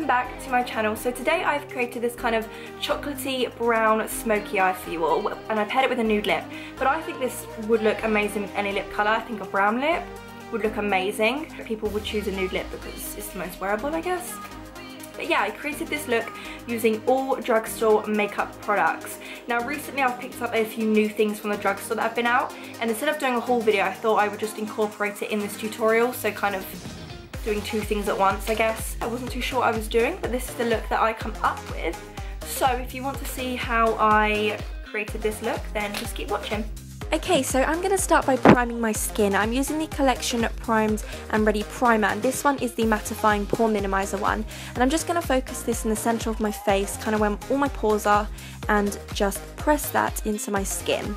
welcome back to my channel. So today I've created this kind of chocolatey brown smoky eye for you all, and I paired it with a nude lip, but I think this would look amazing with any lip colour. I think a brown lip would look amazing. People would choose a nude lip because it's the most wearable, I guess. But yeah, I created this look using all Drugstore makeup products. Now recently I've picked up a few new things from the Drugstore that have been out, and instead of doing a haul video I thought I would just incorporate it in this tutorial, so kind of doing two things at once, I guess. I wasn't too sure what I was doing, but this is the look that I come up with. So if you want to see how I created this look, then just keep watching. Okay, so I'm going to start by priming my skin. I'm using the Collection Primed and Ready Primer, and this one is the mattifying pore minimizer one. And I'm just going to focus this in the centre of my face, kind of where all my pores are, and just press that into my skin.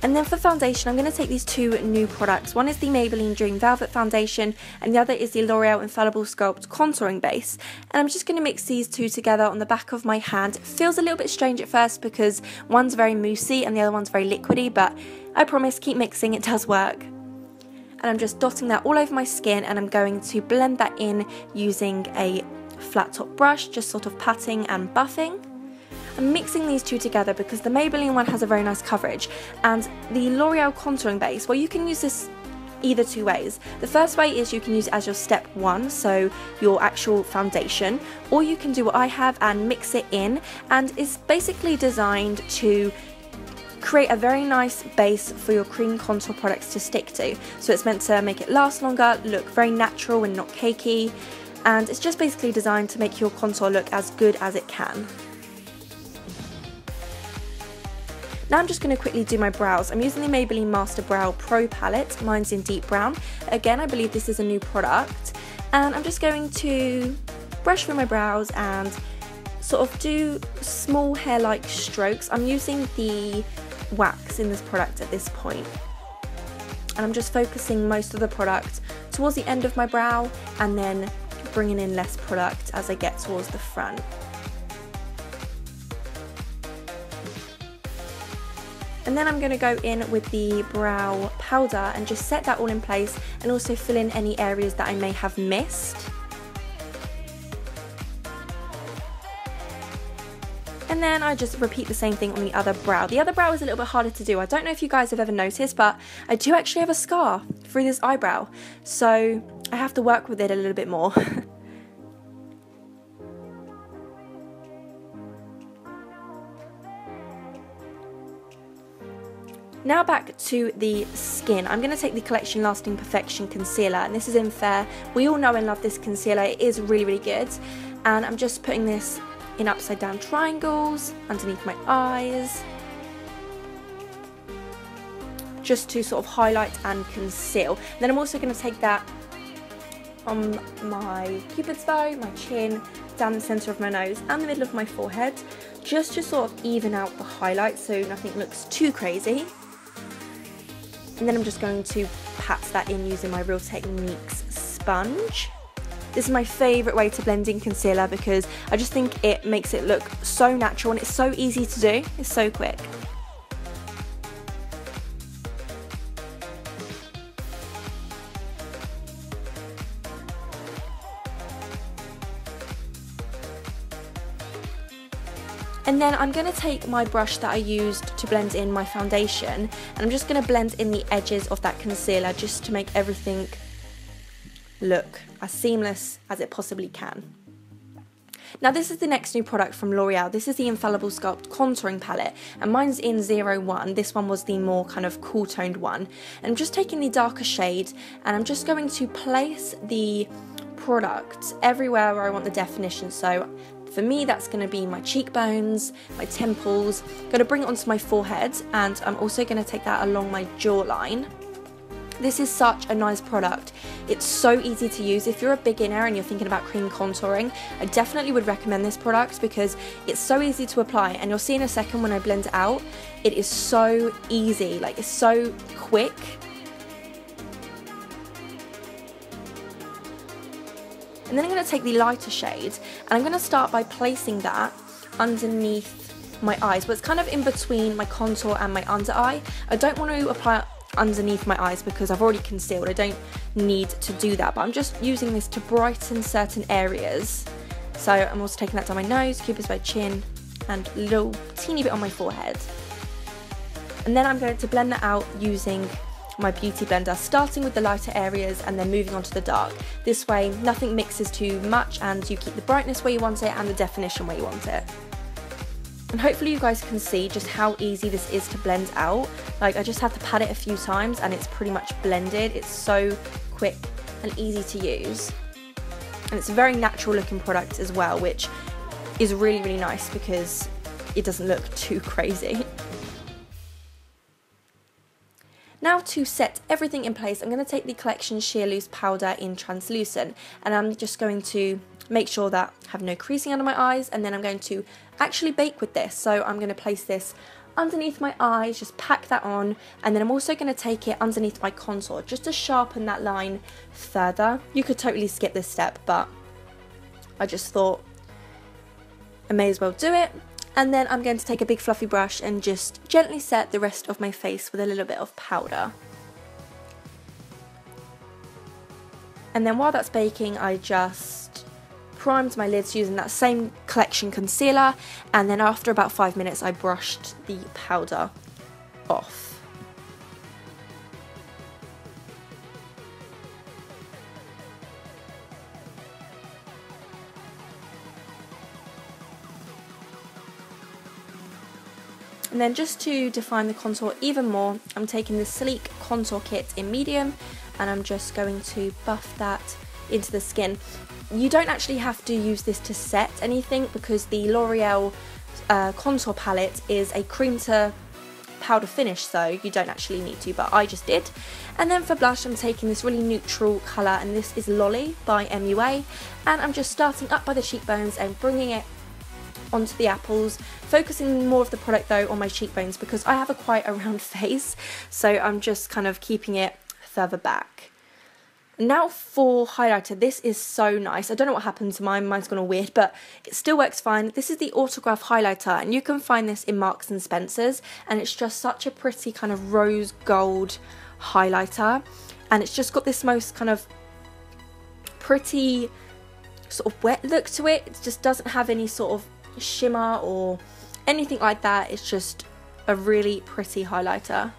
And then for foundation, I'm going to take these two new products. One is the Maybelline Dream Velvet Foundation, and the other is the L'Oreal Infallible Sculpt Contouring Base. And I'm just going to mix these two together on the back of my hand. It feels a little bit strange at first because one's very moussey and the other one's very liquidy, but I promise, keep mixing, it does work. And I'm just dotting that all over my skin, and I'm going to blend that in using a flat top brush, just sort of patting and buffing. I'm mixing these two together because the Maybelline one has a very nice coverage, and the L'Oreal contouring base, well, you can use this either two ways. The first way is you can use it as your step one, so your actual foundation, or you can do what I have and mix it in, and it's basically designed to create a very nice base for your cream contour products to stick to. So it's meant to make it last longer, look very natural and not cakey, and it's just basically designed to make your contour look as good as it can. Now I'm just going to quickly do my brows. I'm using the Maybelline Master Brow Pro palette. Mine's in deep brown. Again, I believe this is a new product. And I'm just going to brush through my brows and sort of do small hair-like strokes. I'm using the wax in this product at this point. And I'm just focusing most of the product towards the end of my brow, and then bringing in less product as I get towards the front. And then I'm going to go in with the brow powder and just set that all in place, and also fill in any areas that I may have missed. And then I just repeat the same thing on the other brow. The other brow is a little bit harder to do. I don't know if you guys have ever noticed, but I do actually have a scar through this eyebrow, so I have to work with it a little bit more. Now back to the skin. I'm going to take the Collection Lasting Perfection Concealer, and this is in Fair. We all know and love this concealer. It is really, really good. And I'm just putting this in upside down triangles underneath my eyes, just to sort of highlight and conceal. And then I'm also going to take that on my cupid's bow, my chin, down the centre of my nose and the middle of my forehead, just to sort of even out the highlights so nothing looks too crazy. And then I'm just going to pat that in using my Real Techniques sponge. This is my favourite way to blend in concealer because I just think it makes it look so natural, and it's so easy to do. It's so quick. And then I'm going to take my brush that I used to blend in my foundation, and I'm just going to blend in the edges of that concealer just to make everything look as seamless as it possibly can. Now this is the next new product from L'Oreal. This is the Infallible Sculpt Contouring Palette, and mine's in 01. This one was the more kind of cool toned one. And I'm just taking the darker shade, and I'm just going to place the product everywhere where I want the definition. So for me, that's going to be my cheekbones, my temples. I'm going to bring it onto my forehead, and I'm also going to take that along my jawline. This is such a nice product. It's so easy to use. If you're a beginner and you're thinking about cream contouring, I definitely would recommend this product because it's so easy to apply, and you'll see in a second when I blend it out, it is so easy, like it's so quick. And then I'm going to take the lighter shade, and I'm going to start by placing that underneath my eyes, but it's kind of in between my contour and my under eye. I don't want to apply underneath my eyes because I've already concealed. I don't need to do that, but I'm just using this to brighten certain areas. So I'm also taking that down my nose, cupid's bow, chin, and a little teeny bit on my forehead. And then I'm going to blend that out using my beauty blender, starting with the lighter areas and then moving on to the dark. This way nothing mixes too much and you keep the brightness where you want it and the definition where you want it. And hopefully you guys can see just how easy this is to blend out. Like, I just have to pat it a few times and it's pretty much blended. It's so quick and easy to use. And it's a very natural looking product as well, which is really, really nice because it doesn't look too crazy. Now to set everything in place, I'm going to take the Collection Sheer Loose Powder in Translucent, and I'm just going to make sure that I have no creasing under my eyes, and then I'm going to actually bake with this. So I'm going to place this underneath my eyes, just pack that on, and then I'm also going to take it underneath my contour just to sharpen that line further. You could totally skip this step, but I just thought I may as well do it. And then I'm going to take a big fluffy brush and just gently set the rest of my face with a little bit of powder. And then while that's baking, I just primed my lids using that same collection concealer, and then after about 5 minutes I brushed the powder off. And then just to define the contour even more, I'm taking the Sleek Contour Kit in medium and I'm just going to buff that into the skin. You don't actually have to use this to set anything because the Loreal contour palette is a cream to powder finish, so you don't actually need to, but I just did. And then for blush, I'm taking this really neutral colour, and this is Lolly by MUA, and I'm just starting up by the cheekbones and bringing it onto the apples, focusing more of the product though on my cheekbones because I have a quite a round face, so I'm just kind of keeping it further back. Now for highlighter, this is so nice. I don't know what happened to mine, mine's gone all weird, but it still works fine. This is the Autograph highlighter, and you can find this in Marks and Spencer's, and it's just such a pretty kind of rose gold highlighter, and it's just got this most kind of pretty sort of wet look to it. It just doesn't have any sort of shimmer or anything like that. It's just a really pretty highlighter.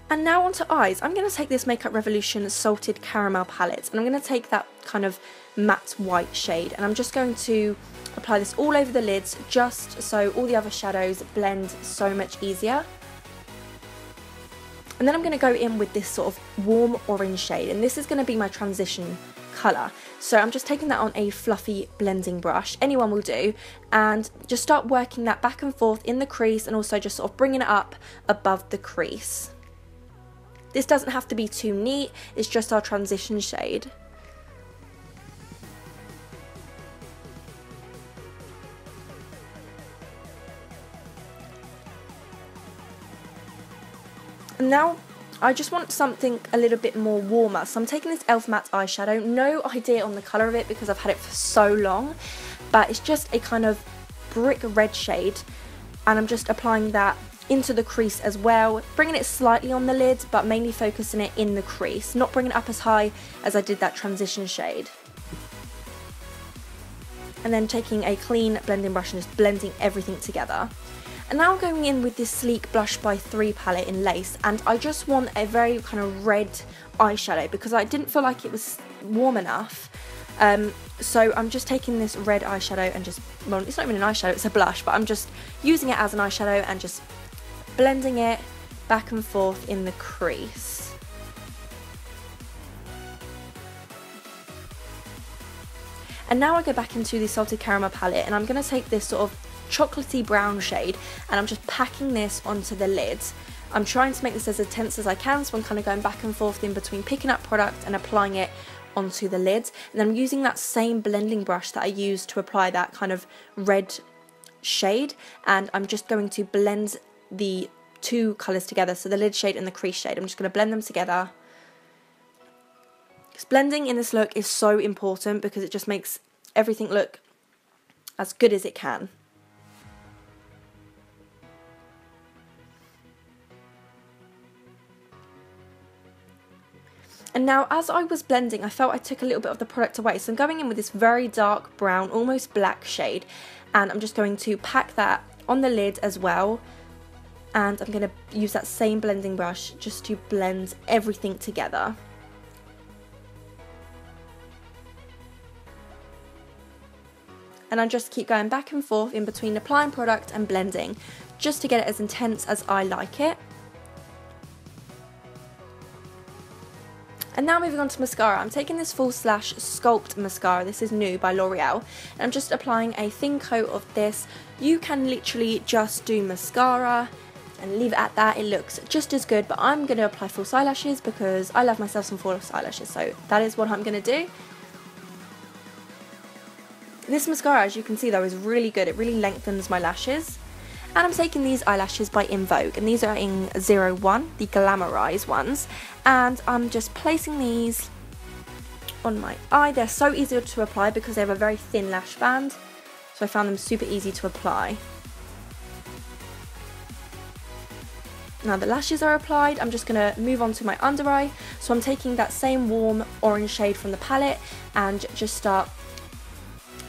And now onto eyes. I'm going to take this Makeup Revolution Salted Caramel palette, and I'm going to take that kind of matte white shade, and I'm just going to apply this all over the lids just so all the other shadows blend so much easier. And then I'm going to go in with this sort of warm orange shade, and this is going to be my transition colour. So I'm just taking that on a fluffy blending brush, anyone will do, and just start working that back and forth in the crease, and also just sort of bringing it up above the crease. This doesn't have to be too neat, it's just our transition shade. And now I just want something a little bit more warmer, so I'm taking this e.l.f. matte eyeshadow. No idea on the colour of it because I've had it for so long, but it's just a kind of brick red shade, and I'm just applying that into the crease as well, bringing it slightly on the lid but mainly focusing it in the crease, not bringing it up as high as I did that transition shade. And then taking a clean blending brush and just blending everything together. And now I'm going in with this Sleek Blush by 3 palette in Lace, and I just want a very kind of red eyeshadow because I didn't feel like it was warm enough. So I'm just taking this red eyeshadow and just, well, it's not even an eyeshadow, it's a blush, but I'm just using it as an eyeshadow and just blending it back and forth in the crease. And now I go back into the Salted Caramel palette, and I'm going to take this sort of chocolatey brown shade, and I'm just packing this onto the lid. I'm trying to make this as intense as I can, so I'm kind of going back and forth in between picking up product and applying it onto the lid. And then I'm using that same blending brush that I used to apply that kind of red shade, and I'm just going to blend the two colours together, so the lid shade and the crease shade. I'm just going to blend them together. Because blending in this look is so important because it just makes everything look as good as it can. And now as I was blending, I felt I took a little bit of the product away. So I'm going in with this very dark brown, almost black shade. And I'm just going to pack that on the lid as well. And I'm going to use that same blending brush just to blend everything together. And I just keep going back and forth in between applying product and blending, just to get it as intense as I like it. And now moving on to mascara, I'm taking this False Lash Sculpt mascara. This is new by Loreal. And I'm just applying a thin coat of this. You can literally just do mascara and leave it at that. It looks just as good, but I'm going to apply false eyelashes because I love myself some false eyelashes. So that is what I'm going to do. This mascara, as you can see though, is really good. It really lengthens my lashes. And I'm taking these eyelashes by Invogue, and these are in 01, the glamorized ones. And I'm just placing these on my eye. They're so easy to apply because they have a very thin lash band, so I found them super easy to apply. Now the lashes are applied, I'm just going to move on to my under eye. So I'm taking that same warm orange shade from the palette and just start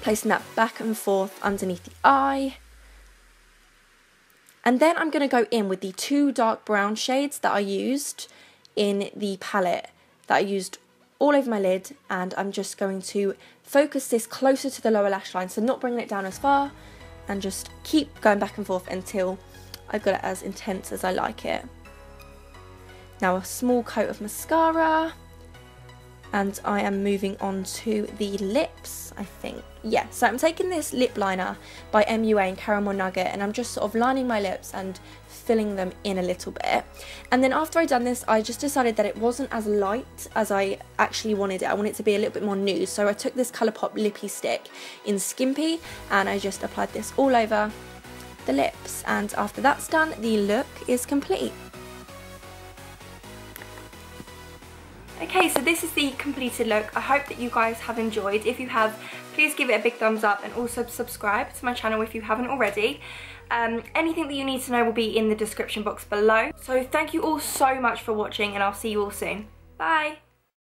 placing that back and forth underneath the eye. And then I'm going to go in with the two dark brown shades that I used in the palette that I used all over my lid, and I'm just going to focus this closer to the lower lash line, so not bringing it down as far, and just keep going back and forth until I've got it as intense as I like it. Now a small coat of mascara, and I am moving on to the lips, I think. Yeah, so I'm taking this lip liner by MUA in Caramel Nugget, and I'm just sort of lining my lips and filling them in a little bit. And then after I'd done this, I just decided that it wasn't as light as I actually wanted it. I wanted it to be a little bit more nude, so I took this Colourpop Lippie stick in Skimpy, and I just applied this all over the lips. And after that's done, the look is complete. Okay, so this is the completed look. I hope that you guys have enjoyed. If you have, please give it a big thumbs up, and also subscribe to my channel if you haven't already. Anything that you need to know will be in the description box below. So thank you all so much for watching, and I'll see you all soon. Bye!